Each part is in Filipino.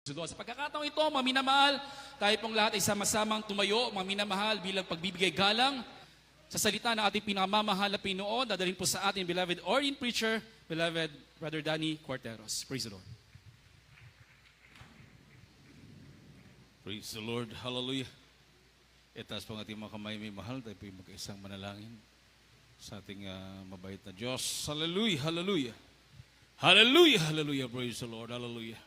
Sa pagkakataong ito, mga minamahal, tayo pong lahat ay sama-samang tumayo, mga minamahal, bilang pagbibigay galang sa salita ng ating pinamamahal na Pinoon, dadalhin po sa ating beloved ordained preacher, beloved Brother Danny Corteros. Praise the Lord. Praise the Lord. Hallelujah. Itaas po ang ating mga kamay, may mahal. Tayo po yung mag-isang manalangin sa ating mabait na Diyos. Hallelujah, hallelujah. Hallelujah, hallelujah. Praise the Lord. Hallelujah.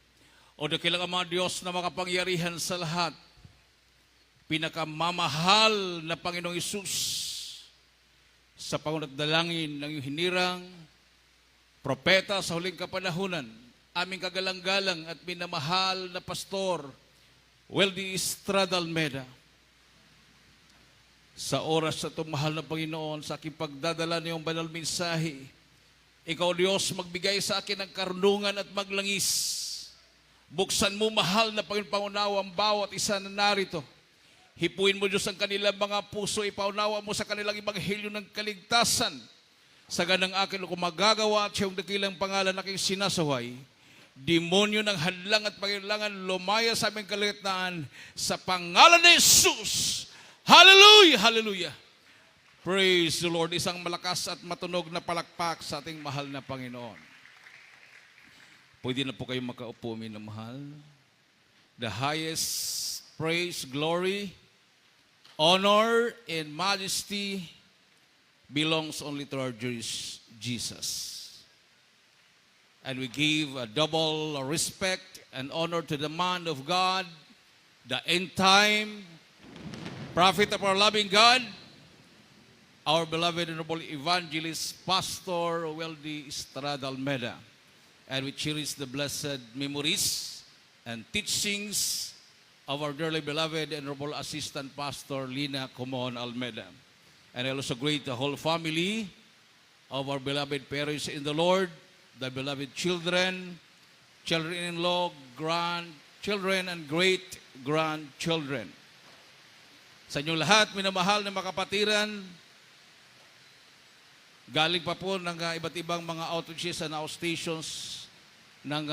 O dakilang Ama Diyos na makapangyarihan sa lahat, pinakamamahal na Panginoong Isus, sa pangunat-dalangin ng iyong hinirang, propeta sa huling kapanahunan, aming kagalang-galang at minamahal na pastor, Weldy Estrada Almeda, sa oras na itong mahal na Panginoon, sa aking pagdadala ng iyong banal mensahe, ikaw Diyos magbigay sa akin ng karunungan at maglangis. Buksan mo mahal na Panginoon pangunawa ang bawat isa na narito. Hipuin mo Diyos ang kanilang mga puso, ipaunawa mo sa kanilang ebanghelyo ng kaligtasan. Sa ganang akin kung magagawa at siyang dakilang pangalan na aking sinasaway, demonyo ng hadlang at pangailangan lumaya sa aming kaligtaan sa pangalan ni Jesus. Hallelujah! Hallelujah! Praise the Lord. Isang malakas at matunog na palakpak sa ating mahal na Panginoon. Pwede na po kayong makaupo, minamahal. The highest praise, glory, honor, and majesty belongs only to our Jesus. And we give a double respect and honor to the man of God, the end time prophet of our loving God, our beloved and noble evangelist, Pastor Weldy Estrada Almeda. And we cherish the blessed memories and teachings of our dearly beloved and noble assistant pastor, Lina Comon Almeda. And I also greet the whole family of our beloved parents in the Lord, the beloved children, children-in-law, grandchildren, and great-grandchildren. Sa inyong lahat, minamahal na makapatiran, galing pa po ng iba't ibang mga outreaches and outstations ng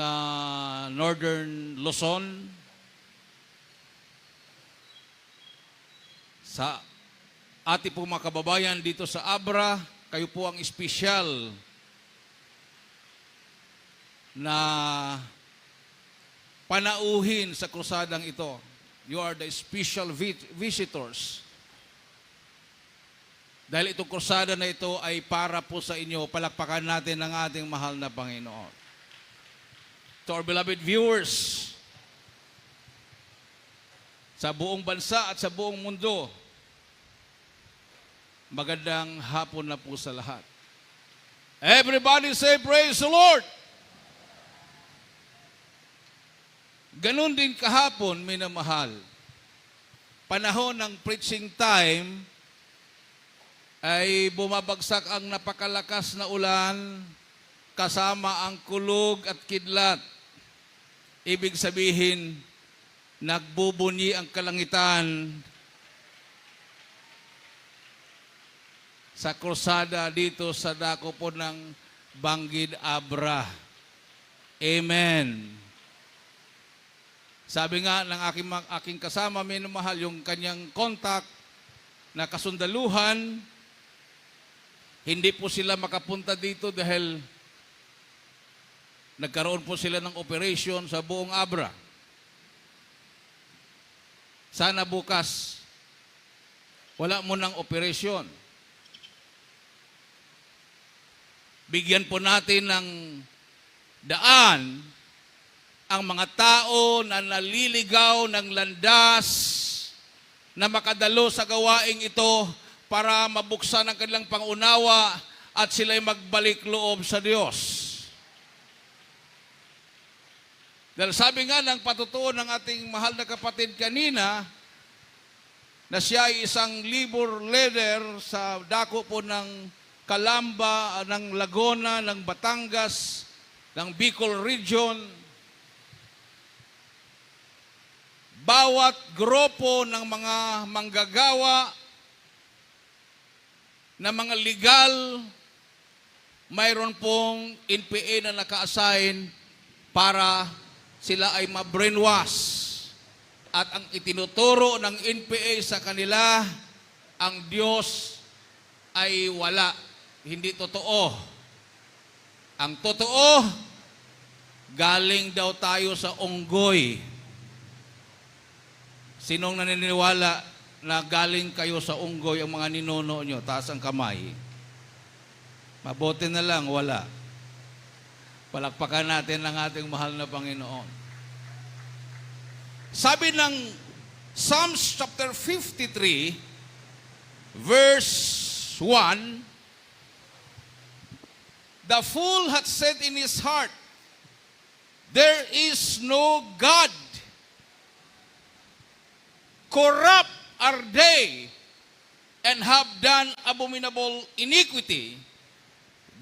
Northern Luzon. Sa ating pong mga kababayan dito sa Abra, kayo po ang espesyal na panauhin sa krusadang ito. You are the special visitors. Dahil itong krusada na ito ay para po sa inyo, palakpakan natin ang ating mahal na Panginoon. To our beloved viewers, sa buong bansa at sa buong mundo, magandang hapon na po sa lahat. Everybody say, praise the Lord! Ganun din kahapon, minamahal. Panahon ng preaching time, ay bumabagsak ang napakalakas na ulan kasama ang kulog at kidlat. Ibig sabihin, nagbubunyi ang kalangitan sa krusada dito sa dako po ng Banggid Abra. Amen. Sabi nga ng aking kasama, minamahal, yung kanyang contact na kasundaluhan, hindi po sila makapunta dito dahil nagkaroon po sila ng operation sa buong Abra. Sana bukas, wala mo ng operasyon. Bigyan po natin ng daan ang mga tao na naliligaw ng landas na makadalo sa gawaing ito para mabuksan ang kanilang pangunawa at sila'y magbalik loob sa Diyos. Dahil sabi nga ng patutuon ng ating mahal na kapatid kanina, na siya ay isang labor leader sa dako po ng Calamba, ng Laguna, ng Batangas, ng Bicol Region. Bawat grupo ng mga manggagawa na mga legal, mayroon pong NPA na naka-assign para sila ay ma-brainwash. At ang itinuturo ng NPA sa kanila, ang Diyos ay wala. Hindi totoo. Ang totoo, galing daw tayo sa unggoy. Sinong naniniwala na galing kayo sa unggoy ang mga ninuno nyo? Taas ang kamay. Mabuti na lang, wala. Palakpakan natin ang ating mahal na Panginoon. Sabi ng Psalms chapter 53, verse 1, "The fool hath said in his heart, there is no God. Corrupt are they, and have done abominable iniquity.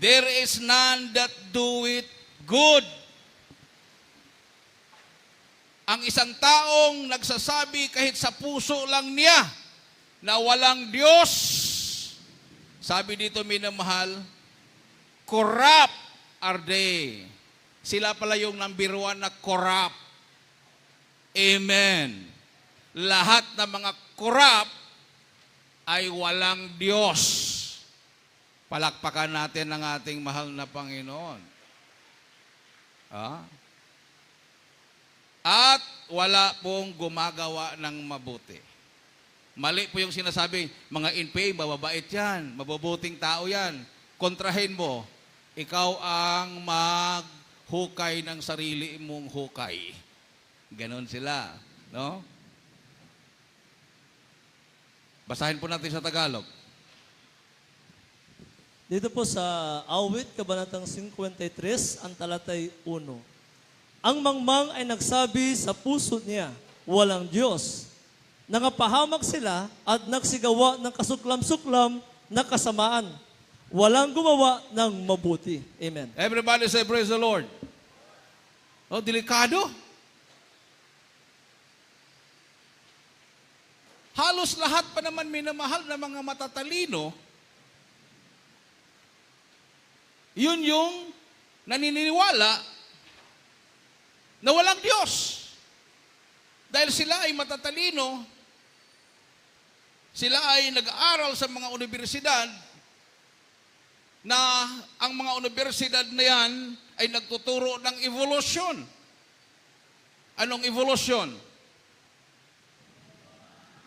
There is none that doeth good." Ang isang taong nagsasabi kahit sa puso lang niya na walang Diyos, sabi dito minamahal, corrupt are they. Sila pala yung number 1 na corrupt. Amen. Lahat ng mga corrupt ay walang Diyos. Palakpakan natin ang ating mahal na Panginoon. At wala pong gumagawa ng mabuti. Mali po yung sinasabi, mga NPA, mababait yan, mabubuting tao yan. Kontrahin mo, ikaw ang maghukay ng sarili mong hukay. Ganon sila, no? Basahin po natin sa Tagalog. Dito po sa Awit, Kabanatang 53, ang talatay 1. Ang mangmang ay nagsabi sa puso niya, walang Diyos. Nangapahamak sila at nagsigawa ng kasuklam-suklam na kasamaan. Walang gumawa ng mabuti. Amen. Everybody say, praise the Lord. Oh, delikado. Halos lahat pa naman minamahal na mga matatalino, yun yung naniniwala na walang Diyos. Dahil sila ay matatalino, sila ay nag-aaral sa mga universidad, na ang mga universidad na yan ay nagtuturo ng evolution. Anong evolution?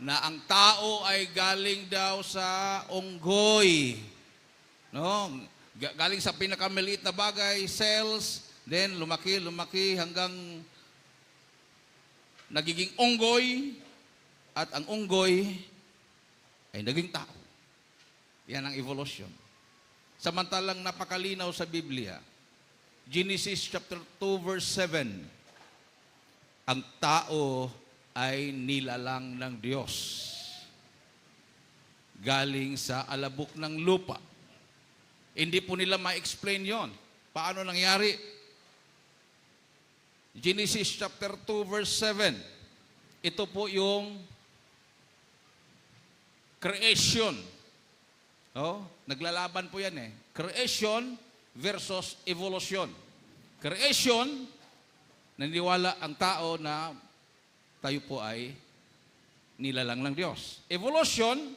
Na ang tao ay galing daw sa unggoy. No? Galing sa pinakamaliit na bagay, cells, then lumaki hanggang nagiging unggoy, at ang unggoy ay naging tao. Yan ang evolution. Samantalang napakalinaw sa Biblia, Genesis chapter 2 verse 7, ang tao ay nilalang ng Diyos. Galing sa alabok ng lupa. Hindi po nila ma-explain yon. Paano nangyari? Genesis chapter 2 verse 7. Ito po yung creation. Naglalaban po yan eh. Creation versus evolution. Creation, naniniwala ang tao na tayo po ay nilalang ng Diyos. Evolution,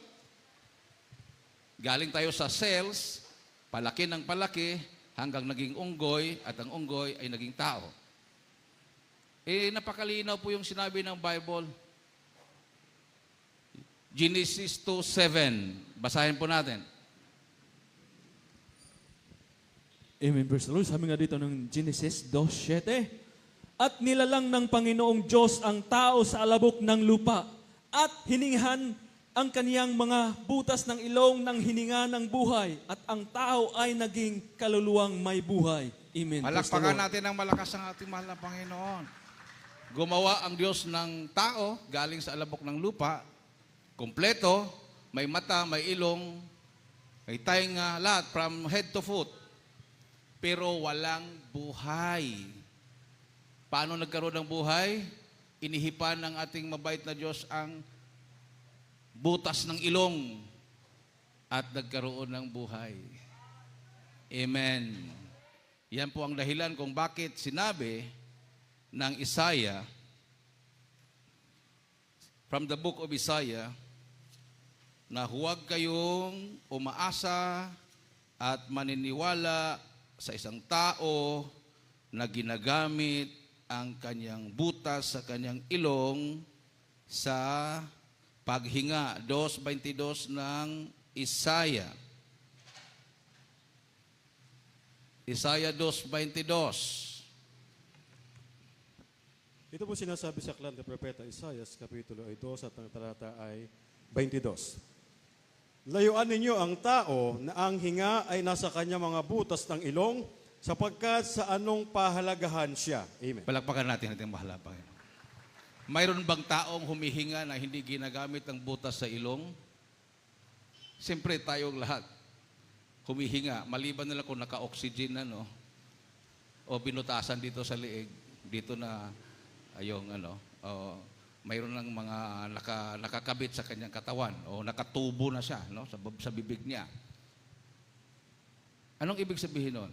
galing tayo sa cells, palaki ng palaki, hanggang naging unggoy, at ang unggoy ay naging tao. Napakalinaw po yung sinabi ng Bible. Genesis 2:7. Basahin po natin. Amen. Verse Lord, sabi nga dito ng Genesis 2:7. At nilalang ng Panginoong Diyos ang tao sa alabok ng lupa at hiningahan ang kaniyang mga butas ng ilong ng hininga ng buhay, at ang tao ay naging kaluluwang may buhay. Amen. Palakpakan natin ng malakas ang ating mahal na Panginoon. Gumawa ang Diyos ng tao galing sa alabok ng lupa, kompleto, may mata, may ilong, may tainga, lahat, from head to foot. Pero walang buhay. Paano nagkaroon ng buhay? Inihipan ng ating mabait na Diyos ang butas ng ilong at nagkaroon ng buhay. Amen. Yan po ang dahilan kung bakit sinabi ng Isaiah, from the book of Isaiah, na huwag kayong umaasa at maniniwala sa isang tao na ginagamit ang kanyang butas sa kanyang ilong sa paghinga. 2:22 ng Isaiah. Isaiah 2:22. Ito po sinasabi sa aklat ng Propeta Isaiah, kapitulo 2 at ang talata ay 22. Layuan ninyo ang tao na ang hinga ay nasa kanya mga butas ng ilong sapagkat sa anong pahalagahan siya. Amen. Palakpakan natin ating mahal na Panginoon. Mayroon bang taong humihinga na hindi ginagamit ang butas sa ilong? Siyempre tayong lahat humihinga, maliban nila kung naka-oxygen na, no? O binutasan dito sa liig, dito na mayroon ng mga nakakabit sa kanyang katawan o nakatubo na siya, no? Sa bibig niya. Anong ibig sabihin nun?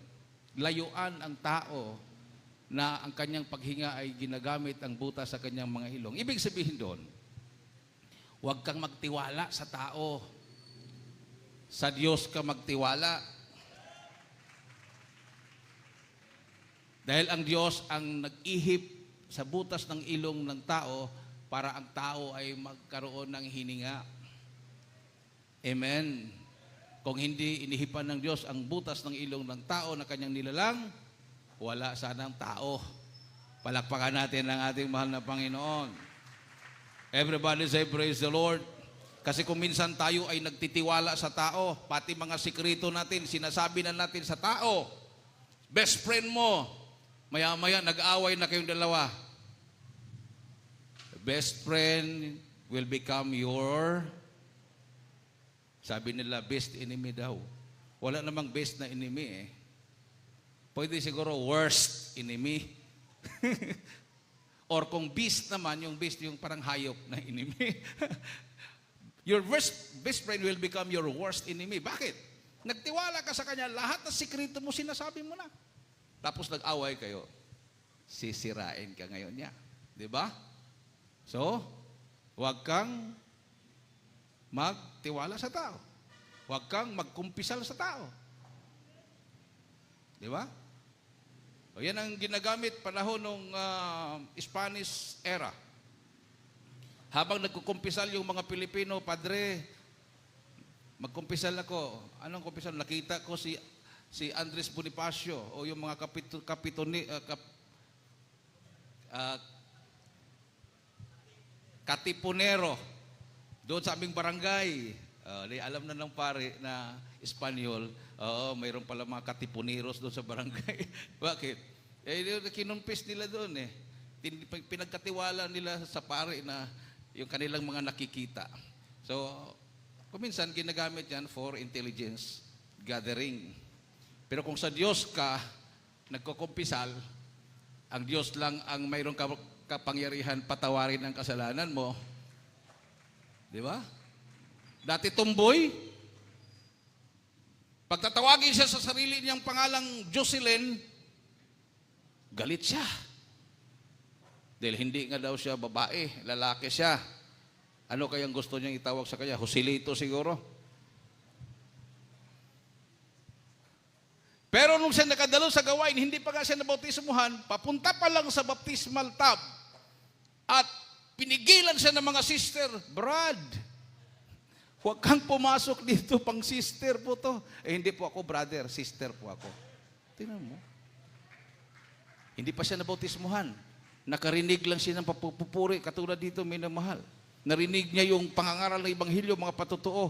Layuan ang tao na ang kanyang paghinga ay ginagamit ang butas sa kanyang mga ilong. Ibig sabihin doon, huwag kang magtiwala sa tao. Sa Diyos ka magtiwala. Dahil ang Diyos ang nag-ihip sa butas ng ilong ng tao para ang tao ay magkaroon ng hininga. Amen. Kung hindi inihipan ng Diyos ang butas ng ilong ng tao na kanyang nilalang, wala sanang tao. Palakpakan natin ang ating mahal na Panginoon. Everybody say, praise the Lord. Kasi kung minsan tayo ay nagtitiwala sa tao, pati mga sikreto natin, sinasabi na natin sa tao, best friend mo, maya-maya nag-aaway na kayong dalawa. The best friend will become your, sabi nila, best enemy daw. Wala namang best na enemy eh. Pwede siguro worst enemy. Or kung beast naman, yung beast yung parang hayop na enemy. Your best friend will become your worst enemy. Bakit? Nagtiwala ka sa kanya, lahat ng sikreto mo sinasabi mo na. Tapos nag-away kayo, sisirain ka ngayon niya. Di ba? So, huwag kang magtiwala sa tao. Huwag kang magkumpisal sa tao. Di ba? O yan ang ginagamit panahon ng Spanish era. Habang nagkukumpisal yung mga Pilipino, Padre, magkumpisal ako. Anong kumpisal? Nakita ko si Andres Bonifacio o yung mga katipunero doon sa aming barangay. Alam na ng pare na Espanyol, mayroon pala mga katipuneros doon sa barangay. Bakit? Kinumpis nila doon eh. Pinagkatiwala nila sa pare na yung kanilang mga nakikita. So, kuminsan ginagamit yan for intelligence gathering. Pero kung sa Diyos ka nagkukumpisal, ang Diyos lang ang mayroong kapangyarihan patawarin ang kasalanan mo. Di ba? Dati tumboy, pagtatawagin siya sa sarili niyang pangalang Jocelyn, galit siya. Dahil hindi nga daw siya babae, lalaki siya. Ano kayang gusto niyang itawag sa kanya? Joselito siguro. Pero nung siya nakadalo sa gawain, hindi pa nga siya nabautismuhan, papunta pa lang sa baptismal tub at pinigilan siya ng mga sister, Brad, huwag kang pumasok dito, pang sister po to. Hindi po ako brother, sister po ako. Tingnan mo. Hindi pa siya nabautismuhan. Nakarinig lang siya ng papupuri, katulad dito, minamahal. Narinig niya yung pangangaral ng Ebanghelyo, mga patotoo.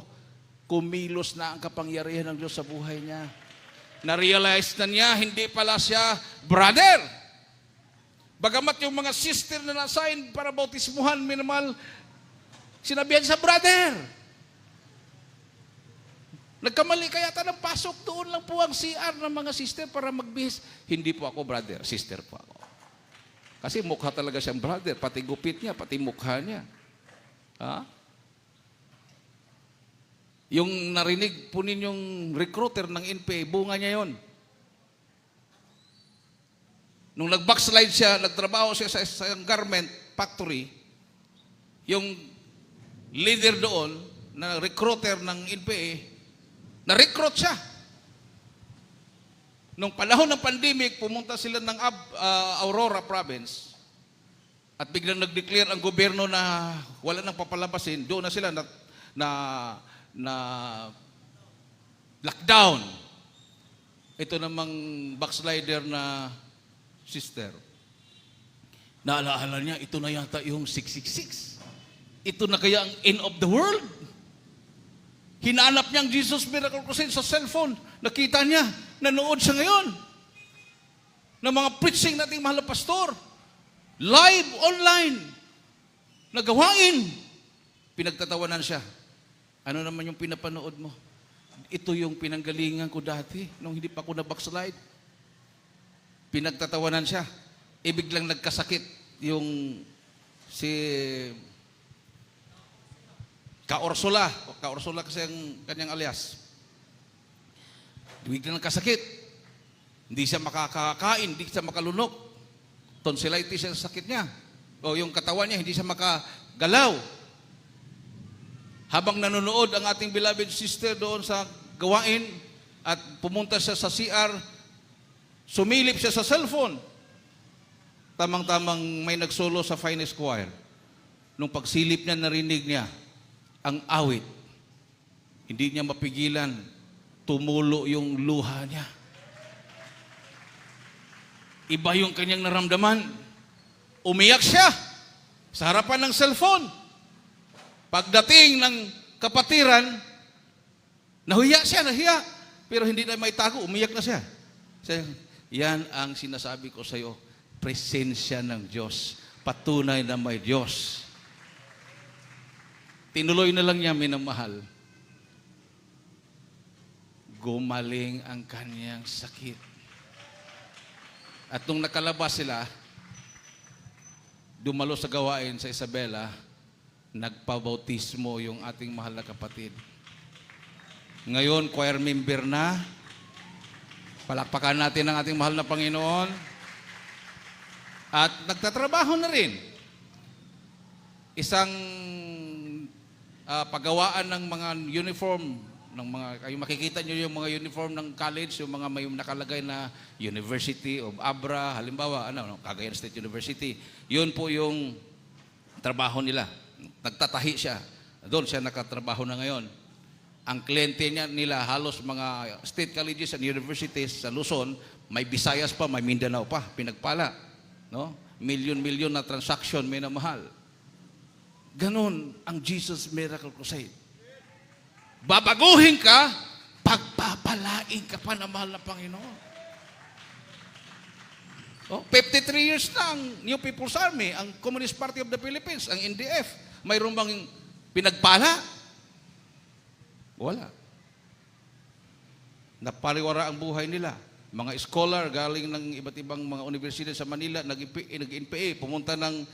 Kumilos na ang kapangyarihan ng Diyos sa buhay niya. Na-realize na niya, hindi pala siya brother. Bagamat yung mga sister na nasign para bautismuhan, minamahal, sinabihan sa brother. Nagkamali kaya ng pasok, doon lang po ang CR ng mga sister para magbihis. Hindi po ako brother, sister po ako. Kasi mukha talaga siyang brother, pati gupit niya, pati mukha niya. Ha? Yung narinig po ninyong recruiter ng NPA, bunga niya yon. Nung nag-backslide siya, nagtrabaho siya sa isang garment factory, yung leader doon, na recruiter ng NPA, na-recruit siya. Nung panahon ng pandemic, pumunta sila ng Aurora province at biglang nag-declare ang gobyerno na wala nang papalabasin. Doon na sila na lockdown. Ito namang backslider na sister. Naalaala niya, ito na yata yung 666. Ito na kaya ang end of the world? Hinanap niya ang Jesus Miracle Crusade sa cellphone. Nakita niya, nanood siya ngayon ng mga preaching nating mahal na pastor. Live, online, nagawain. Pinagtatawanan siya. Ano naman yung pinapanood mo? Ito yung pinanggalingan ko dati nung hindi pa ako na-backslide. Pinagtatawanan siya. Biglang nagkasakit yung si Ka-Ursula kasi ang kanyang alias. Biglang nagkasakit. Hindi siya makakakain, hindi siya makalunok. Tonsillitis ang sakit niya. O yung katawan niya, hindi siya makagalaw. Habang nanonood ang ating beloved sister doon sa gawain at pumunta siya sa CR, sumilip siya sa cellphone. Tamang-tamang may nagsolo sa Finest Choir. Nung pagsilip niya, narinig niya ang awit. Hindi niya mapigilan. Tumulo yung luha niya. Iba yung kanyang naramdaman. Umiyak siya sa harapan ng cellphone. Pagdating ng kapatiran, nahiya. Pero hindi na maitago, umiyak na siya. Yan ang sinasabi ko sa iyo, presensya ng Diyos. Patunay na may Diyos. Tinuloy na lang niya, minamahal. Gumaling ang kanyang sakit. At nung nakalabas sila, dumalo sa gawain sa Isabela, nagpabautismo yung ating mahal na kapatid. Ngayon, choir member na. Palakpakan natin ang ating mahal na Panginoon. At nagtatrabaho na rin. Isang paggawaan ng mga uniform, kayo makikita nyo yung mga uniform ng college, yung mga may nakalagay na University of Abra, halimbawa, Cagayan State University. Yun po yung trabaho nila. Nagtatahi siya. Doon siya nakatrabaho na ngayon. Ang kliyente nila halos mga state colleges and universities sa Luzon, may Visayas pa, may Mindanao pa, pinagpala. No? Milyon-milyon na transaction, may namahal. Ganon ang Jesus Miracle Crusade. Babaguhin ka, pagpapalain ka pa ng mahal na Panginoon. 53 years na ang New People's Army, ang Communist Party of the Philippines, ang NDF. Mayroon bang pinagpala? Wala. Napariwara ang buhay nila. Mga scholar galing ng iba't ibang mga universidad sa Manila, nag-NPA, pumunta ng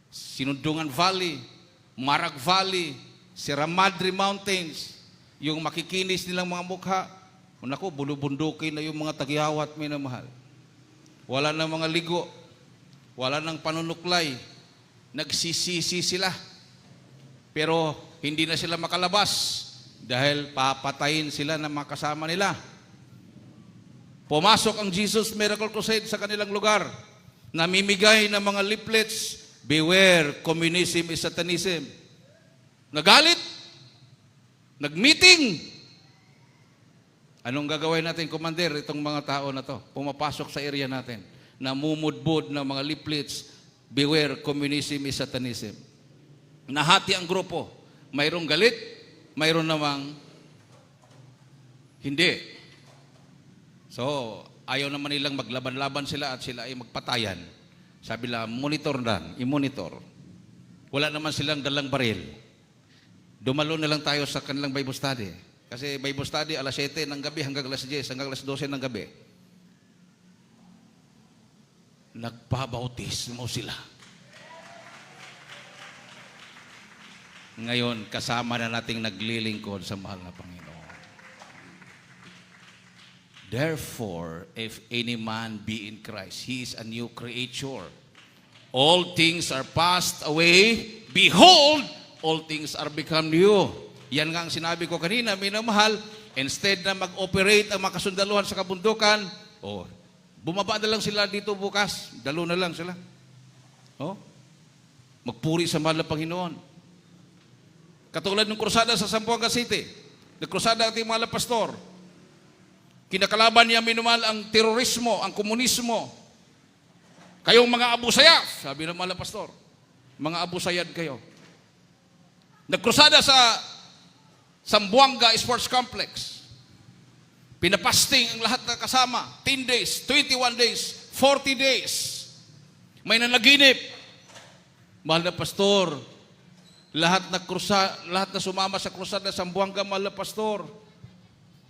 Sinundungan Valley, Marag Valley, Sierra Madre Mountains, yung makikinis nilang mga mukha. Naku, bulubundukin na yung mga tagihawat, may namahal. Wala nang mga ligo, wala nang panunuklay, nagsisisi sila. Pero hindi na sila makalabas dahil papatayin sila ng mga kasama nila. Pumasok ang Jesus Miracle Crusade sa kanilang lugar, namimigay ng mga leaflets, beware, communism is satanism. Nagalit, nag-meeting. Anong gagawin natin, Commander, itong mga tao na to? Pumapasok sa area natin, namumudbud ng mga leaflets, beware, communism is satanism. Nahati ang grupo. Mayroong galit, mayroon namang hindi. So, ayaw naman nilang maglaban-laban sila at sila ay magpatayan. Sabi nila, monitor lang, i-monitor. Wala naman silang dalang baril. Dumalo na lang tayo sa kanilang Bible study. Kasi Bible study, alas 7 ng gabi hanggang alas 10, hanggang alas 12 ng gabi. Nagpabautismo sila. Ngayon, kasama na nating naglilingkod sa mahal na Panginoon. Therefore, if any man be in Christ, he is a new creature. All things are passed away. Behold, all things are become new. Yan nga ang sinabi ko kanina, minamahal. Instead na mag-operate ang mga kasundaluhan sa kabundukan, bumaba na lang sila dito bukas. Dalo na lang sila. Magpuri sa mahal na Panginoon. Katulad ng krusada sa Zamboanga City. Nagkrusada ang ating mahal na pastor. Kinakalaban niya minumahal ang terorismo, ang komunismo. Kayong mga Abu Sayyaf, sabi ng mahal na pastor. Mga Abu Sayyad kayo. Nagkrusada sa Zamboanga Sports Complex. Pinapasting ang lahat na kasama. 10 days, 21 days, 40 days. May nanaginip. Mahal na pastor, lahat na sumama sa krusada sa Zamboanga, mahal na pastor,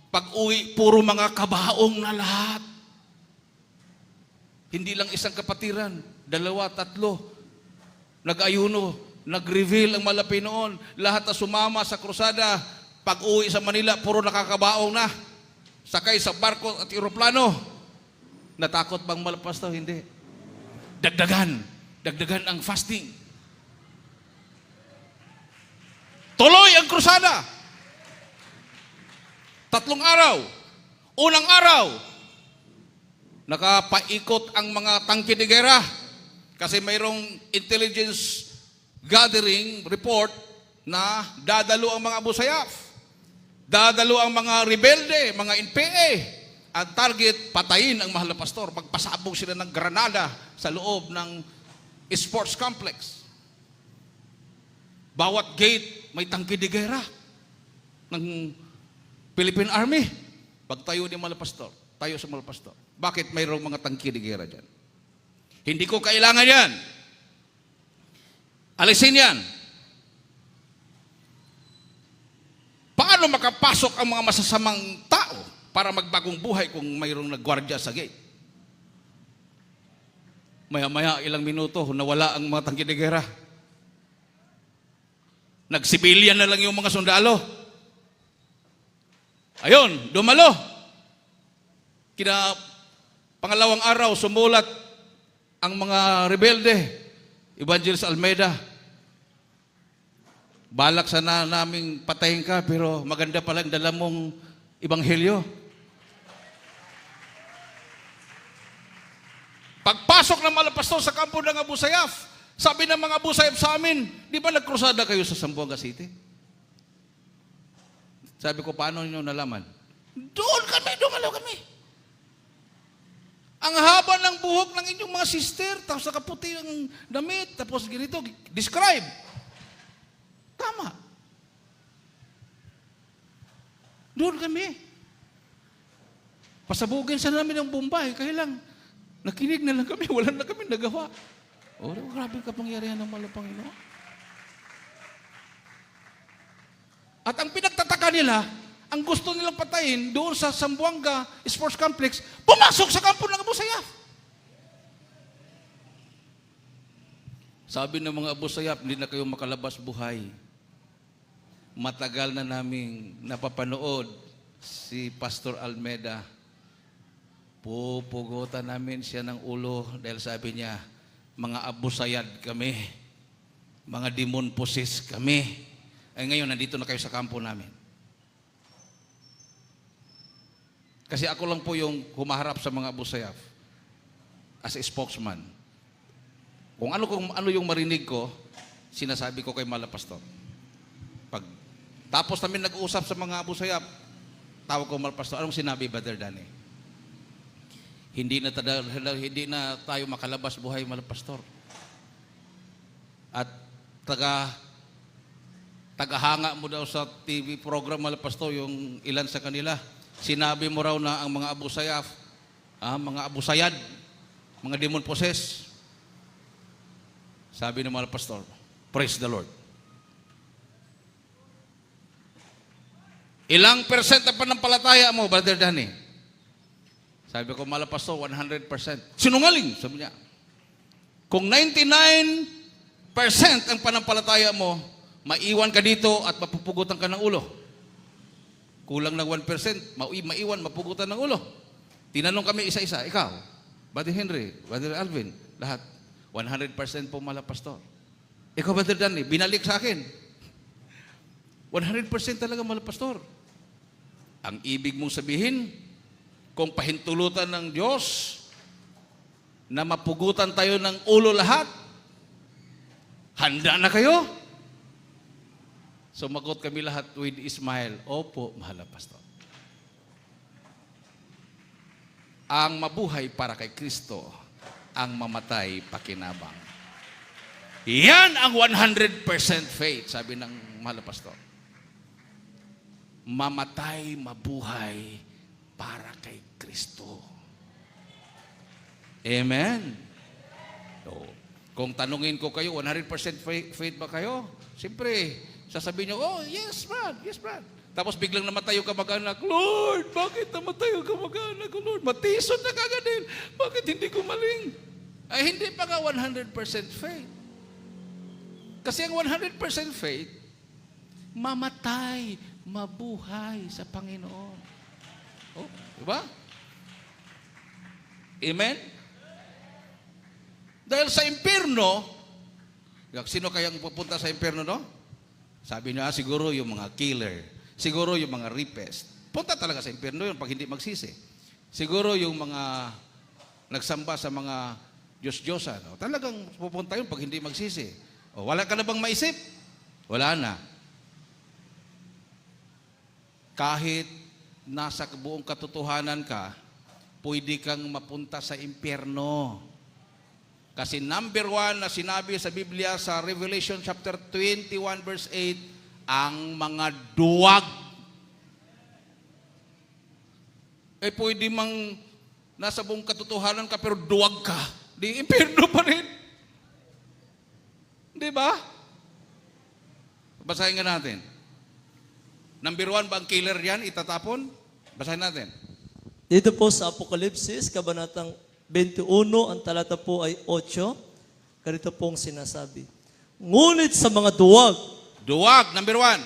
pag-uwi, puro mga kabaong na lahat. Hindi lang isang kapatiran, 2, 3. Nag-ayuno, nag-reveal ang mahal na Panginoon. Lahat na sumama sa krusada, pag-uwi sa Manila, puro nakakabaong na. Sakay sa barko at eroplano. Natakot bang mahal na pastor? Hindi. Dagdagan ang fasting. Tuloy ang krusada. 3 araw. Unang araw, nakapaikot ang mga tangke de gera kasi mayroong intelligence gathering report na dadalo ang mga Abu Sayyaf. Dadalo ang mga rebelde, mga NPA. Ang target, patayin ang mahal na pastor. Pagpasabog sila ng granada sa loob ng sports complex. Bawat gate, may tangke de gera ng Philippine Army. Pagtayo ni mahal na pastor, tayo sa mahal na pastor. Bakit mayroong mga tangke de gera dyan? Hindi ko kailangan yan. Alisin yan. Paano makapasok ang mga masasamang tao para magbagong buhay kung mayroong nagwardya sa gate? Maya-maya, ilang minuto, nawala ang mga tangke de gera. Nagsibilyan na lang yung mga sundalo. Ayun, dumalo. Pangalawang araw, sumulat ang mga rebelde. Evangelist Almeida. Balak sana naming patayin ka, pero maganda pala ang dala mong ebanghelyo. Pagpasok ng mga pastor sa kampo ng Abu Sayyaf, sabi ng mga Abu Sayyaf sa amin, di ba nagkrusada kayo sa Zamboanga City? Sabi ko, paano niyo nalaman? Doon kami, dumalaw kami. Ang haba ng buhok ng inyong mga sister, tapos nakaputi ng damit, tapos ganito, describe. Tama. Doon kami. Pasabugin sa namin ng Bombay, kaya lang, nakinig na lang kami, wala na kami nagawa. Grabe kapangyarihan ng mahal na Panginoon. At ang pinagtataka nila, ang gusto nilang patayin doon sa Zamboanga Sports Complex, pumasok sa kampo ng Abu Sayyaf. Sabi ng mga Abu Sayyaf, hindi na kayo makalabas buhay. Matagal na naming napapanood si Pastor Almeida. Pupugutan namin siya ng ulo dahil sabi niya, mga Abu Sayyad kami, mga demon possessed kami. Ay ngayon, nandito na kayo sa kampo namin. Kasi ako lang po yung humaharap sa mga Abu Sayyaf as a spokesman. Kung ano yung marinig ko, sinasabi ko kay Mala Pastor. Pag tapos namin nag-uusap sa mga Abu Sayyaf, tawag ko Mala Pastor, anong sinabi, Brother Danny? Hindi na tayo makalabas buhay, Mala Pastor. At tagahanga mo daw sa TV program, Mala Pastor, yung ilan sa kanila. Sinabi mo raw na ang mga Abu Sayyaf, mga Abu Sayyad, mga demon possessed. Sabi ng Mala Pastor, praise the Lord. Ilang percent ang panampalataya mo, Brother Danny? Sabi ko, Mala Pastor, 100%. Sinungaling, sabi niya. Kung 99% ang panampalataya mo, maiwan ka dito at mapupugutan ka ng ulo. Kulang ng 1%, maiwan, mapugutan ng ulo. Tinanong kami isa-isa, ikaw, Brother Henry, Brother Alvin, lahat, 100% po mala pastor. Ikaw, Brother Danny, binalik sa akin. 100% talaga mala pastor. Ang ibig mong sabihin, kung pahintulutan ng Diyos na mapugutan tayo ng ulo lahat, handa na kayo? Sumagot kami lahat with a smile, opo, mahal na pastor. Ang mabuhay para kay Kristo, ang mamatay pakinabang. Yan ang 100% faith, sabi ng mahal na pastor. Mamatay, mabuhay para kay Kristo. Amen? So, kung tanungin ko kayo, 100% faith ba kayo? Siyempre, sasabihin niyo, oh, yes, man, yes, man. Tapos biglang namatay yung kamag-anak, Lord, bakit namatay yung kamag-anak ko, Lord? Matisod na kaganin. Bakit hindi ko maling? Ay, hindi pa nga 100% faith. Kasi ang 100% faith, mamatay, mabuhay sa Panginoon. Oh, diba? Amen? Dahil sa impyerno, sino kayang pupunta sa impyerno, no? Sabi niya, siguro yung mga killer, siguro yung mga rapist. Punta talaga sa impyerno yun pag hindi magsisi. Siguro yung mga nagsamba sa mga Diyos-Diyosan. No? Talagang pupunta yun pag hindi magsisi. O, wala ka na bang maisip? Wala na. Kahit nasa buong katotohanan ka, pwede kang mapunta sa impyerno. Kasi number 1 na sinabi sa Biblia sa Revelation chapter 21 verse 8, ang mga duwag. Pwede mang nasa buong katotohanan ka pero duwag ka. Di impyerno pa rin. Di ba? Basahin nga natin. Number 1 ba ang killer yan? Itatapon? Basahin natin. Dito po sa Apokalipsis, kabanatang 21, ang talata po ay 8. Ganito pong sinasabi. Ngunit sa mga duwag, Duwag, number 1.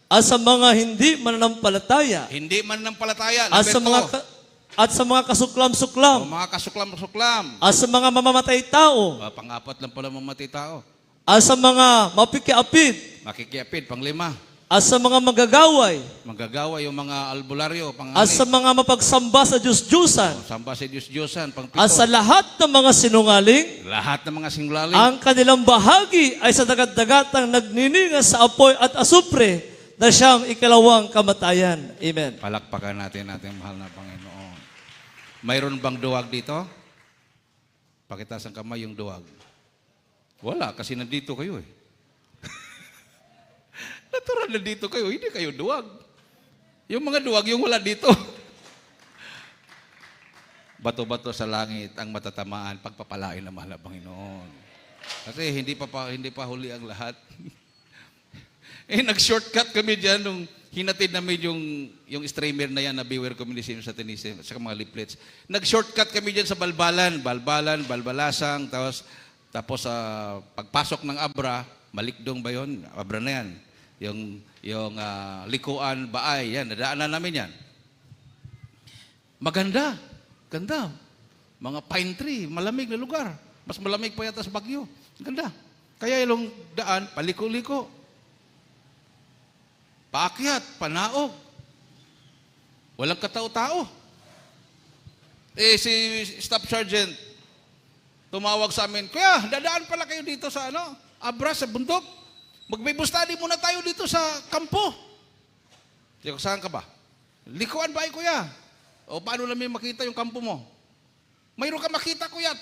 at sa mga hindi mananampalataya, Hindi man ng palataya, at number sa 2. at sa mga kasuklam-suklam, O mga kasuklam-suklam. at sa mga mamamatay tao, Pang-apat lang pala mamatay tao. at sa mga mapikiapid, Makikiapid, pang-5. at sa mga magagaway, Magagawa yung mga albularyo, at sa pang-6. mga mapagsamba sa Diyos-Diyusan, Samba sa Diyos-Diyosan, pang-7. at sa lahat ng mga sinungaling, Lahat ng mga singlaling. ang kanilang bahagi ay sa dagat-dagatang nagniningas sa apoy at asupre na siyang ikalawang kamatayan. Amen. Palakpakan natin mahal na Panginoon. Mayroon bang duwag dito? Pakitaas ang kamay yung duwag. Wala, kasi nandito kayo eh. Natural na dito kayo, hindi kayo duwag. Yung mga duwag, yung wala dito. Bato-bato sa langit ang matatamaan, pagpapalain ng mahal na Panginoon. Kasi hindi pa huli ang lahat. Nag-shortcut kami dyan nung hinatid namin yung streamer na yan na Beware Communism sa Tenisim at sa mga leaflets. Nag-shortcut kami dyan sa Balbalan, Balbalasang, tapos sa pagpasok ng Abra, Malikdong ba yun? Abra na yan. Yung Likuan, Baay, yan, nadaanan namin yan. Maganda, ganda. Mga pine tree, malamig na lugar. Mas malamig pa yata sa Baguio. Ganda. Kaya yung daan, paliko-liko. Paakyat, panaog. Walang katao-tao. Si Staff Sergeant, tumawag sa amin, Kuya, dadaan pala kayo dito sa Abra, sa bundok. Mag-Bible study muna tayo dito sa kampo. Diyo, saan ka ba? Likuan ba kuya? O paano namin makita yung kampo mo? Mayroon ka makita kuya,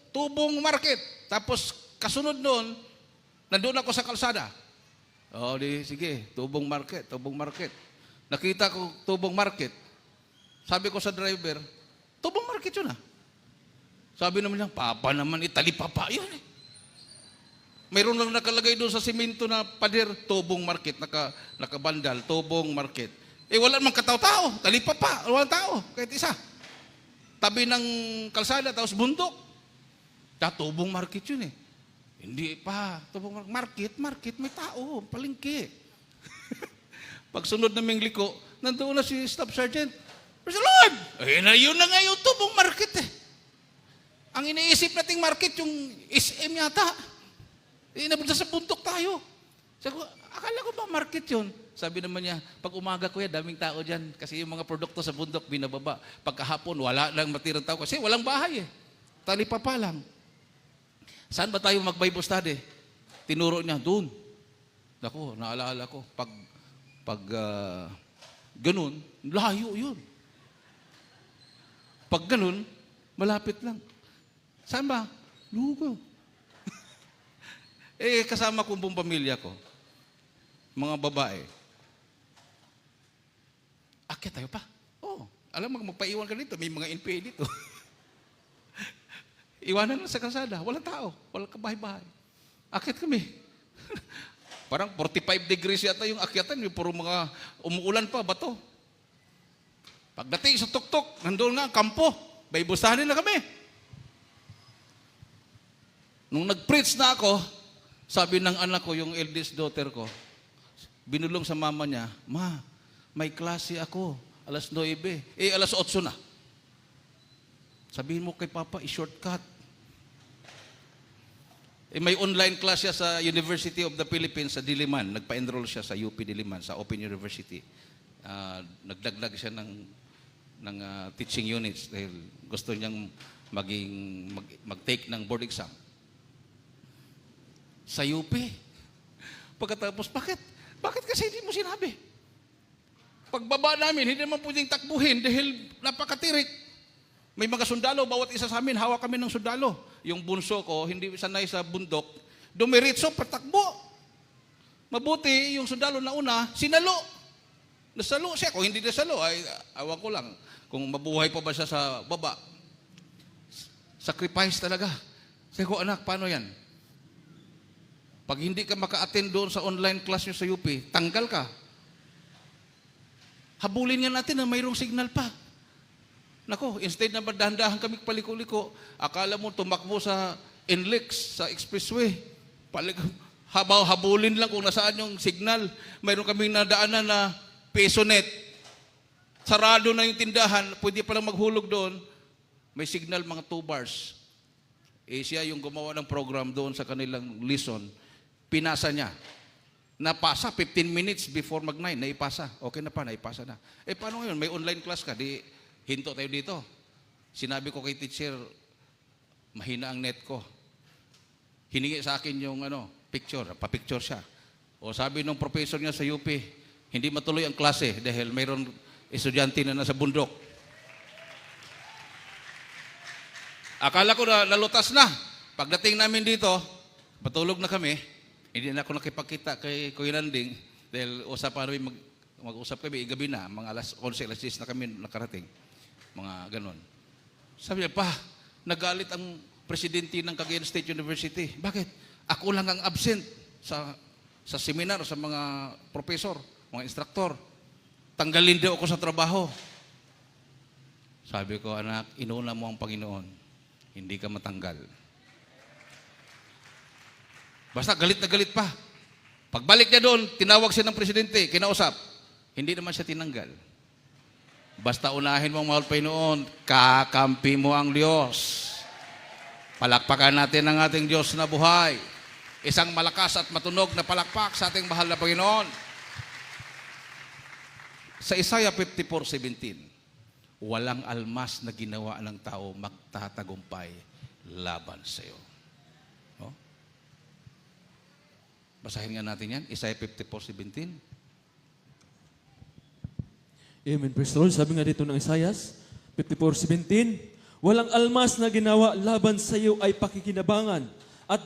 Tubong Market. Tapos kasunod noon, nandun ako sa kalsada. O sige, Tubong Market. Nakita ko Tubong Market. Sabi ko sa driver, Tubong Market yun ah. Sabi naman niya, Papa naman, italipapa yun eh. Mayroon lang nakalagay doon sa simento na pader, Tubong Market, nakabandal, Tubong Market. Wala namang katao-tao, talipapa, walang tao, kahit isa. Tabi ng kalsada, tapos bundok. Tubong Market yun eh. Hindi pa, Tubong Market, may tao, palengke. Pagsunod naming liko, nandoon na si Staff Sergeant. Praise the Lord! Eh, na yun na nga yung tubong market eh. Ang iniisip nating market, yung SM yata. Eh, napunta sa bundok tayo. Sabi ko, akala ko ba market yun? Sabi naman niya, pag umaga kuya, daming tao dyan. Kasi yung mga produkto sa bundok, binababa. Pagkahapon, wala lang matirang tao. Kasi walang bahay eh. Talipapa lang. Saan ba tayo mag-Bible study? Tinuro niya, doon. Naku, naalala ko. Pag ganun, layo yun. Pag ganun, malapit lang. Saan ba? Lugo. Eh, kasama ko buong pamilya ko. Mga babae. Akit tayo pa. Oh, alam mo, magpaiwan ka dito. May mga NPA dito. Iwanan lang sa kalsada. Walang tao. Walang kabahay-bahay. Akit kami. Parang 45 degrees yata yung akyatan. Yung puro mga umuulan pa, bato. Pagdating sa tuktok, nandun nga, kampo. Baybustahanin na kami. Nung nag-preach na ako, sabi ng anak ko, yung eldest daughter ko, binulong sa mama niya, Ma, may klase ako, alas 9. Eh, alas 8 na. Sabihin mo kay Papa, i-shortcut. Eh, may online class siya sa University of the Philippines sa Diliman. Nagpa-enroll siya sa UP Diliman, sa Open University. Nagdagdag siya ng teaching units dahil gusto niyang mag-take ng board exam. Sa UP. Pagkatapos, bakit kasi hindi mo sinabi? Pagbaba namin, hindi naman pwedeng takbuhin dahil napakatirik. May mga sundalo, bawat isa sa amin, hawak kami ng sundalo. Yung bunso ko, hindi sanay sa bundok, dumiritso, patakbo. Mabuti, yung sundalo na una, sinalo. Nasalo siya. Kung hindi nasalo, ay awan ko lang. Kung mabuhay pa ba siya sa baba. Sacrifice talaga. Sabi ko, anak, paano yan? Pag hindi ka maka-attend doon sa online class nyo sa UP, tanggal ka. Habulin nga natin na mayroong signal pa. Nako, instead na dahan-dahan kami paliko-liko, akala mo tumakbo sa NLEX, sa expressway. Habulin lang kung nasaan yung signal. Mayroon kaming nadaanan na pesonet. Sarado na yung tindahan, pwede palang maghulog doon. May signal mga 2 bars. Eh siya yung gumawa ng program doon sa kanilang lesson. Pinasa niya. Napasa, 15 minutes before mag-9, naipasa. Okay na pa, naipasa na. Eh paano ngayon? May online class ka, di hinto tayo dito. Sinabi ko kay teacher, mahina ang net ko. Hiningi sa akin yung picture, pa-picture siya. O sabi nung professor niya sa UP, hindi matuloy ang klase dahil mayroon estudyante na nasa bundok. Akala ko na nalutas na. Pagdating namin dito, patulog na kami. Hindi na ako nakipagkita kay Kuya Nanding dahil usapan namin mag-usap kami, gabi na, mga alas 11, alas 10 na kami nakarating. Mga ganon. Sabi niya, Pa, nagalit ang presidente ng Cagayan State University. Bakit? Ako lang ang absent sa seminar, sa mga professor, mga instruktor. Tanggalin daw ako sa trabaho. Sabi ko, anak, inuna mo ang Panginoon. Hindi ka matanggal. Basta galit na galit pa. Pagbalik niya doon, tinawag siya ng presidente, kinausap. Hindi naman siya tinanggal. Basta unahin mo ang mahal Panginoon, kakampi mo ang Diyos. Palakpakan natin ang ating Diyos na buhay. Isang malakas at matunog na palakpak sa ating mahal na Panginoon. Sa Isaiah 54:17, walang almas na ginawa ng tao magtatagumpay laban sa iyo. No? Basahin nga natin yan, Isaiah 54:17. Amen. Praise the Lord. Sabi nga dito ng Isaiah 54:17, walang almas na ginawa laban sa iyo ay pakikinabangan, at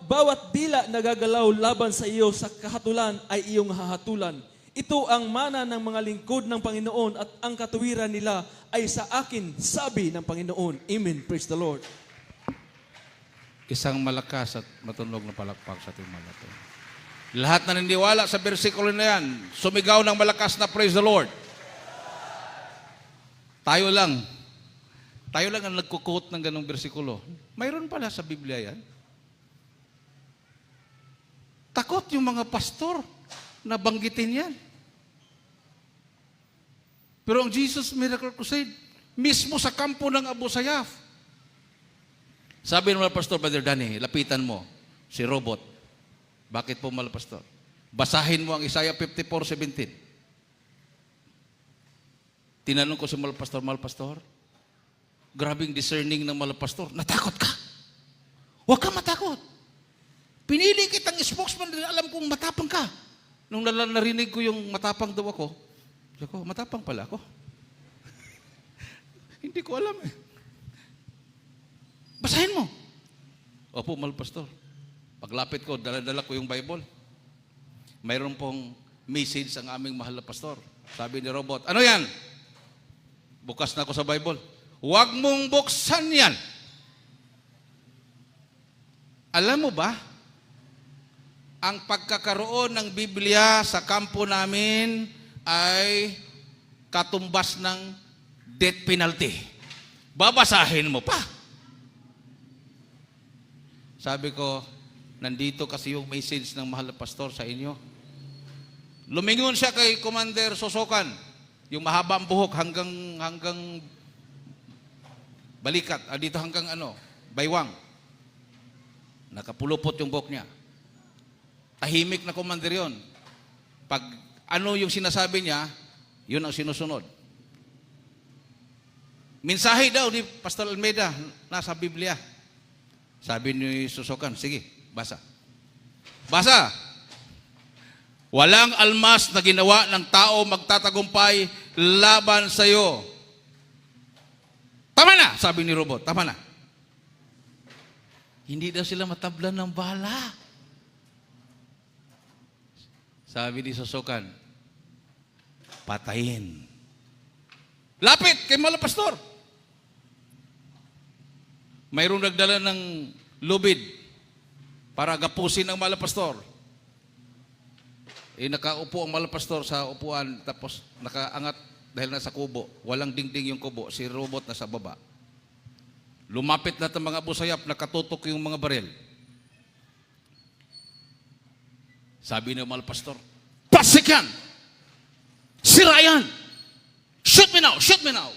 bawat dila na gagalaw laban sa iyo sa kahatulan ay iyong hahatulan. Ito ang mana ng mga lingkod ng Panginoon at ang katuwiran nila ay sa akin, sabi ng Panginoon. Amen. Praise the Lord. Isang malakas at matunog na palakpak sa ating mga ito. Lahat na naniniwala sa versikulo na yan, sumigaw ng malakas na praise the Lord. Tayo lang ang nagkukot ng ganong bersikulo. Mayroon pala sa Biblia yan. Takot yung mga pastor na banggitin yan. Pero ang Jesus Miracle Crusade, mismo sa kampo ng Abu Sayyaf. Sabi ng mga pastor, Brother Danny, lapitan mo si Robot. Bakit po mga pastor? Basahin mo ang Isaiah 54:17. Tinanong ko si mga pastor, grabing discerning ng mga pastor, natakot ka? Huwag ka matakot. Pinili kitang spokesman, alam kong matapang ka. Nung narinig ko yung matapang daw ako, sabi ko, matapang pala ako. Hindi ko alam eh. Basahin mo. Opo, mahal pastor. Paglapit ko, dala-dala ko yung Bible. Mayroon pong message ang aming mahal na pastor. Sabi ni Robot, ano yan? Bukas na ako sa Bible. Huwag mong buksan yan. Alam mo ba, ang pagkakaroon ng Biblia sa kampo namin ay katumbas ng death penalty. Babasahin mo pa. Sabi ko, nandito kasi yung message ng mahal na pastor sa inyo. Lumingon siya kay Commander Sosokan, yung mahaba ang buhok hanggang balikat, dito hanggang baywang. Nakapulupot yung buhok niya. Tahimik na commander yon. Pag ano yung sinasabi niya, yun ang sinusunod. Mensahe daw ni Pastor Almeida nasa Biblia. Sabi ni Susokan, sige, basa. Basa! Walang almas na ginawa ng tao magtatagumpay laban sa iyo. Tama na, sabi ni Robot, tama na. Hindi daw sila matablan ng bala. Sabi ni Susokan, patayin. Lapit kay Mala Pastor. Mayroong nagdala ng lubid para gapusin ang Mala Pastor. Nakaupo ang Mala Pastor sa upuan, tapos nakaangat dahil nasa kubo. Walang dingding yung kubo. Si Robot nasa baba. Lumapit na ang mga Abu Sayyaf, nakatutok yung mga baril. Sabi ng Mala Pastor, pasik yan! Sira yan! Shoot me now! Shoot me now!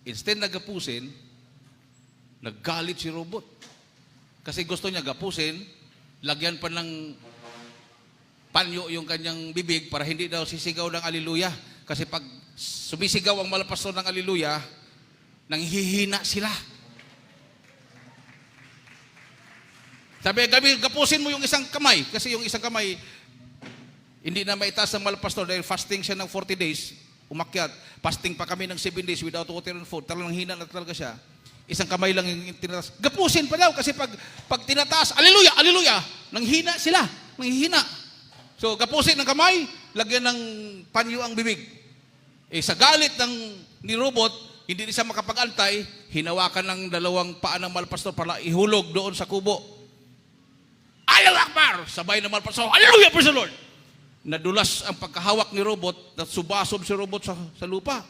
Instead na gapusin, naggalit si Robot. Kasi gusto niya gapusin, lagyan pa ng panyo yung kanyang bibig para hindi daw sisigaw ng aliluya. Kasi pag sumisigaw ang Mala Pastor ng aliluya, nanghihina sila. Sabi, gapusin mo yung isang kamay. Kasi yung isang kamay, hindi na maitaas ng Mala Pastor dahil fasting siya ng 40 days. Umakyat. Fasting pa kami ng 7 days without water and food. Talagang hina na talaga siya. Isang kamay lang yung tinataas. Gapusin pa daw kasi pag tinataas, aliluya, aliluya, nanghina sila. Nanghihina. So, gapusin ng kamay, lagyan ng panyo ang bibig. Sa galit ni Robot, hindi siya makapag-antay, hinawakan ng dalawang paa ng Mala Pastor para ihulog doon sa kubo. Allahu Akbar! Sabay naman pa sa Hallelujah, praise the Lord! Nadulas ang pagkahawak ni Robot at subasob si Robot sa lupa.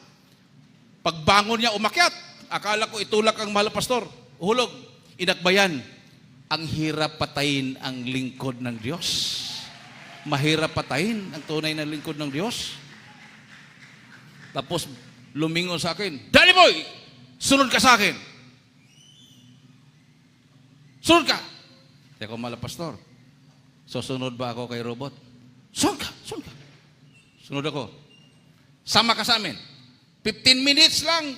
Pagbangon niya, umakyat. Akala ko itulak ang Mala Pastor. Uhulog. Inakbayan. Ang hirap patayin ang lingkod ng Diyos. Mahirap patayin ang tunay na lingkod ng Diyos. Tapos lumingon sa akin, Danny Boy! Sunod ka sa akin! Sunod ka! Sabi ko, Mala Pastor, susunod ba ako kay Robot? Sunod ka, sunod ka. Sunod ako. Sama ka sa amin. 15 minutes lang.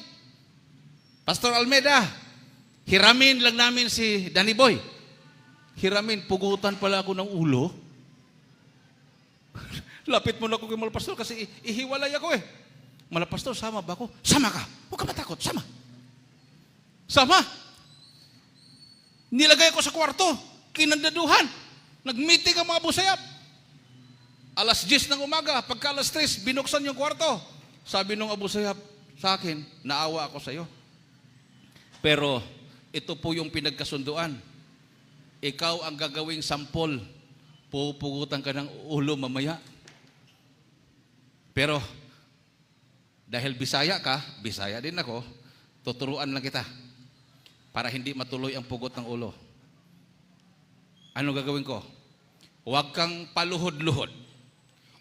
Pastor Almeida, hiramin lang namin si Danny Boy. Hiramin, pugutan pala ako ng ulo. Lapit mo na ako kay Mala Pastor kasi ihiwalay ako eh. Mala Pastor, sama ba ako? Sama ka. Huwag ka matakot, sama. Sama. Nilagay ako sa kwarto. Kinandaduhan. Nag-meeting ang mga Abu Sayyaf. Alas 10 ng umaga, pagka alas 3, binuksan yung kwarto. Sabi nung Abu Sayyaf sa akin, naawa ako sa iyo. Pero ito po yung pinagkasunduan. Ikaw ang gagawing sampol. Pupugutan ka ng ulo mamaya. Pero dahil Bisaya ka, Bisaya din ako, tuturuan lang kita para hindi matuloy ang pugot ng ulo. Ano gagawin ko? Huwag kang paluhod-luhod.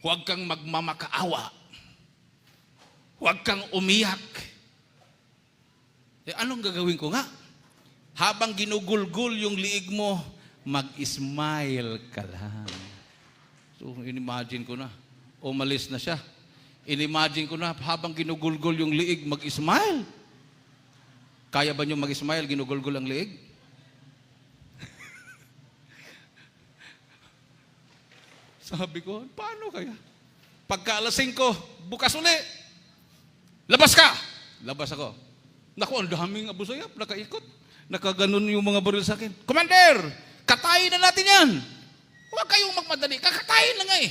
Huwag kang magmamakaawa. Huwag kang umiyak. Anong gagawin ko nga? Habang ginugulgul yung liig mo, mag-smile ka lang. So, inimagine ko na. Umalis na siya. Inimagine ko na, habang ginugulgul yung liig, mag-smile. Kaya ba niyo mag-smile, ginugulgul ang liig? Sabi ko, paano kaya? Pagka-alasing ko, bukas uli. Labas ka! Labas ako. Naku, ang daming abusayap, nakaikot. Nakaganon yung mga baril sa akin. Commander, katayin na natin yan. Huwag kayong magmadali, kakatayin na nga eh.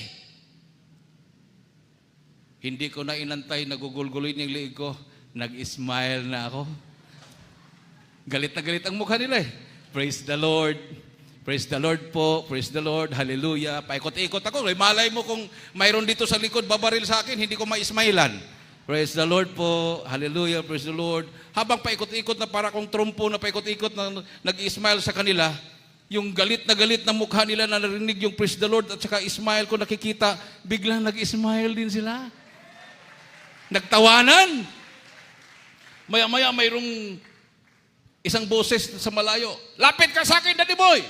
Hindi ko na inantay, nagugulguloy yung liig ko. Nag-smile na ako. Galit na galit ang mukha nila eh. Praise the Lord. Praise the Lord po. Praise the Lord. Hallelujah. Paikot-ikot ako. Malay mo kung mayroon dito sa likod babaril sa akin, hindi ko ma-smilean. Praise the Lord po. Hallelujah. Praise the Lord. Habang paikot-ikot na para kong trumpo na paikot-ikot na nag-smile sa kanila, yung galit na mukha nila na narinig yung praise the Lord at saka smile ko nakikita, biglang nag-smile din sila. Nagtawanan. Maya-maya mayroong isang boses sa malayo, lapit ka sa akin, Daddy Boy!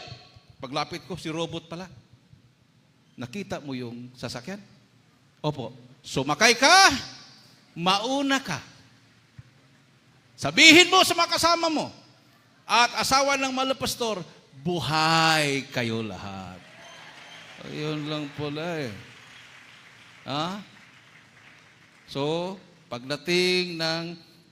Paglapit ko, si robot pala. Nakita mo yung sasakyan? Opo. Sumakay ka, mauna ka. Sabihin mo sa mga kasama mo at asawa ng malapastor, buhay kayo lahat. Ayun lang pala eh. Ha? So, pagdating ng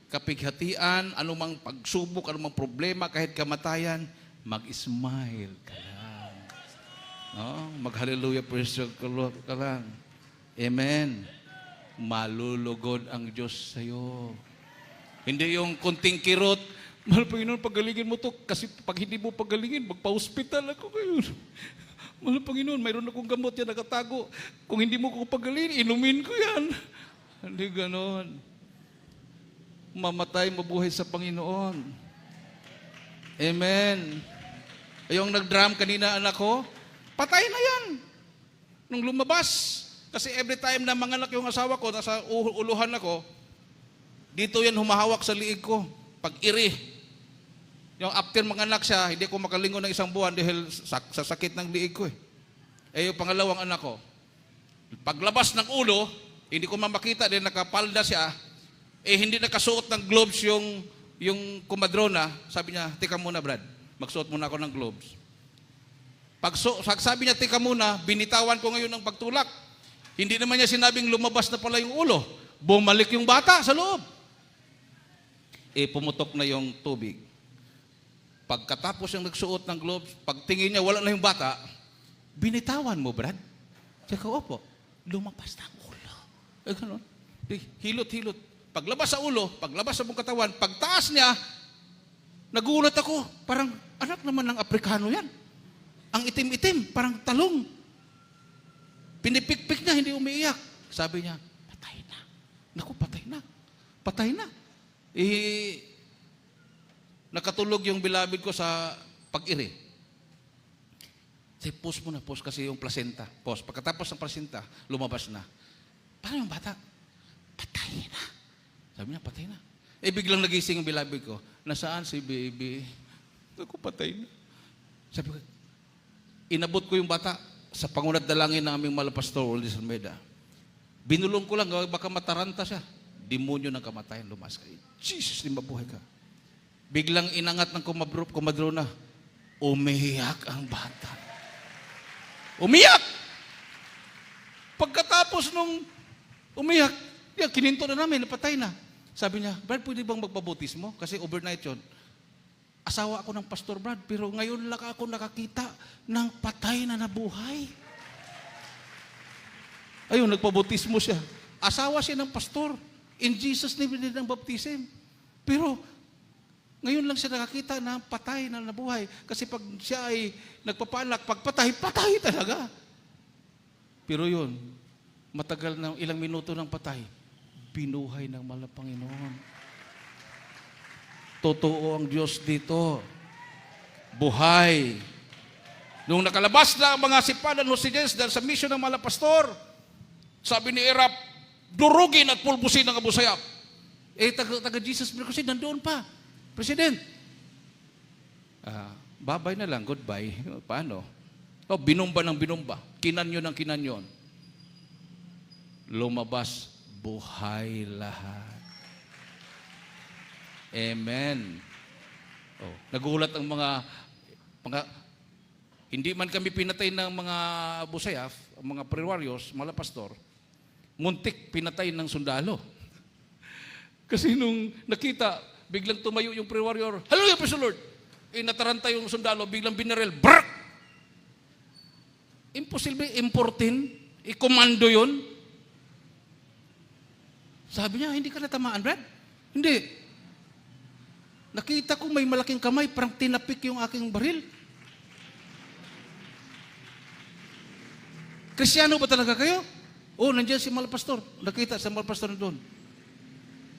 kapighatian, anumang pagsubok, anumang problema, kahit kamatayan, mag-smile ka lang. No? Mag-hallelujah, praise the Lord ka lang. Amen. Malulugod ang Diyos sa'yo. Hindi yung kunting kirot, mahal Panginoon, pagalingin mo to. Kasi pag hindi mo pagalingin, magpa-hospital ako ngayon. Mahal Panginoon, mayroon akong gamot yan nakatago. Kung hindi mo ko pagalingin, inumin ko yan. Hindi ganon. Mamatay, mabuhay sa Panginoon. Amen. Yung nag-drum kanina anak ko, patay na yan. Nung lumabas. Kasi every time na manganak yung asawa ko, nasa uluhan ako, dito yan humahawak sa liig ko. Pag-iri. Yung after manganak siya, hindi ko makalingon ng isang buwan dahil sa sakit ng liig ko eh. Yung pangalawang anak ko, paglabas ng ulo, hindi ko makita dahil nakapalda siya, hindi nakasuot ng gloves yung kumadrona. Sabi niya, tika muna Brad, magsuot muna ako ng gloves. Sabi niya, tika muna, binitawan ko ngayon ng pagtulak. Hindi naman niya sinabing lumabas na pala yung ulo. Bumalik yung bata sa loob. Pumutok na yung tubig. Pagkatapos yung nagsuot ng gloves, pagtingin niya, wala na yung bata, binitawan mo, Brad? Tsaka, opo, lumabas na ang ulo. Ganon. Hilot-hilot. Paglabas sa ulo, paglabas sa buong katawan, pagtaas niya, nagulat ako. Parang anak naman ng Aprikano yan. Ang itim-itim, parang talong. Pinipikpik niya, hindi umiiyak. Sabi niya, patay na. Naku, patay na. Patay na. Nakatulog yung beloved ko sa pag-iri. Say, pause mo na, pause kasi yung placenta. Pause. Pagkatapos ng placenta, lumabas na. Paano yung bata? Patay na. Sabi niya, patay na. Biglang nagising yung beloved ko. Nasaan si baby? Ako, patay na. Sabi ko, inabot ko yung bata sa pangunat dalangin ng aming malapastor, Oldie Almeida. Binulong ko lang, baka mataranta siya. Demonyo ng kamatayan, lumas ka. Jesus, di mabuhay ka. Biglang inangat ng kumadrona. Umiyak ang bata. Umiyak! Pagkatapos nung umiyak, kininto na namin, napatay na. Sabi niya, Brad, pwede bang magpabutismo? Kasi overnight yun. Asawa ako ng Pastor Brad, pero ngayon lang ako nakakita ng patay na nabuhay. Ayun, nagpabutismo siya. Asawa siya ng pastor. In Jesus' name din ang baptism. Pero, ngayon lang siya nakakita ng patay na nabuhay. Kasi pag siya ay nagpapalak, pag patay, patay talaga. Pero yun, matagal na ilang minuto ng patay, binuhay ng mahal na Panginoon. Totoo ang Diyos dito. Buhay. Nung nakalabas na ang mga sipadan Jose Jens dahil sa mission ng mga pastor, Sabi ni Erap, durugin at pulbusin ang Abu Sayyaf. Taga Jesus Crusade, nandoon pa. President. Babay na lang, goodbye. Paano? Binomba ng binomba. Kinanyon ng kinanyon. Lumabas, buhay lahat. Amen. Nagulat ang mga hindi man kami pinatay ng mga Abu Sayyaf, ang mga prayer warriors, mga pastor, muntik pinatay ng sundalo. Kasi nung nakita, biglang tumayo yung prayer warrior, hallelujah, praise the Lord. Nataranta yung sundalo, biglang binaril, brak! Imposible, importin, ikomando yun. Sabi niya, hindi ka natamaan, Brad? Hindi. Nakita ko may malaking kamay, parang tinapik yung aking baril. Kristyano ba talaga kayo? Nandiyan si Malpastor. Nakita si Malpastor doon.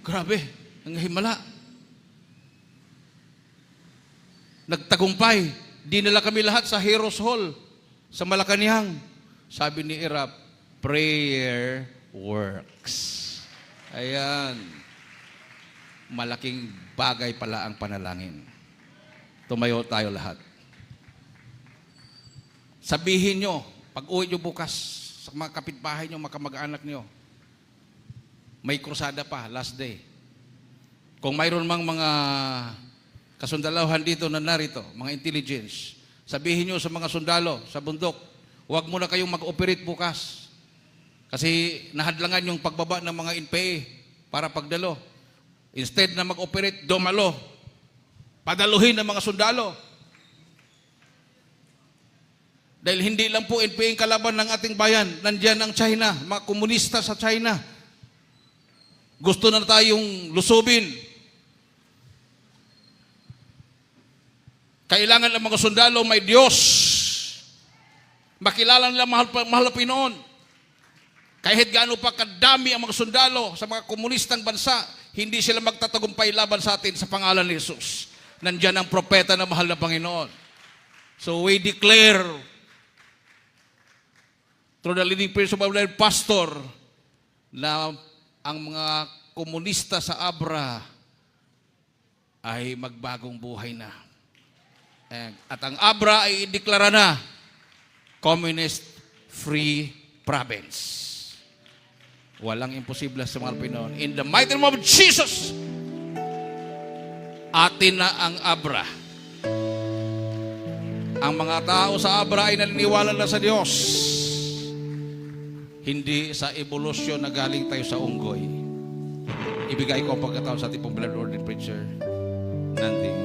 Grabe, ang himala. Nagtagumpay. Dinala kami lahat sa Heroes Hall, sa Malacanang. Sabi ni Erap, prayer works. Ayan. Malaking bagay pala ang panalangin. Tumayo tayo lahat. Sabihin nyo, pag-uwi nyo bukas sa mga kapitbahay nyo, mga kamag-anak nyo, may krusada pa, last day. Kung mayroon mang mga kasundalahan dito na narito, mga intelligence, sabihin nyo sa mga sundalo, sa bundok, huwag mo na kayong mag-operate bukas. Kasi nahadlangan yung pagbaba ng mga NPA para pagdalo. Instead na mag-operate, dumalo. Padaluhin ng mga sundalo. Dahil hindi lang po NPA ang kalaban ng ating bayan. Nandiyan ang China, mga komunista sa China. Gusto na tayong lusubin. Kailangan ng mga sundalo may Diyos. Makilala nila mahal na Pinoon. Kahit gaano pa kadami ang mga sundalo sa mga komunistang bansa, hindi sila magtatagumpay laban sa atin sa pangalan ni Jesus. Nandiyan ang propeta na mahal na Panginoon. So we declare through the leading prayers of our pastor na ang mga komunista sa Abra ay magbagong buhay na. At ang Abra ay ideklara na communist-free province. Walang imposible sa mga Pinoon. In the mighty name of Jesus, atin na ang Abra. Ang mga tao sa Abra ay naniniwala na sa Diyos. Hindi sa evolusyon na galing tayo sa unggoy. Ibigay ko ang pagkatao sa ating pong beloved ordained preacher, Nandi.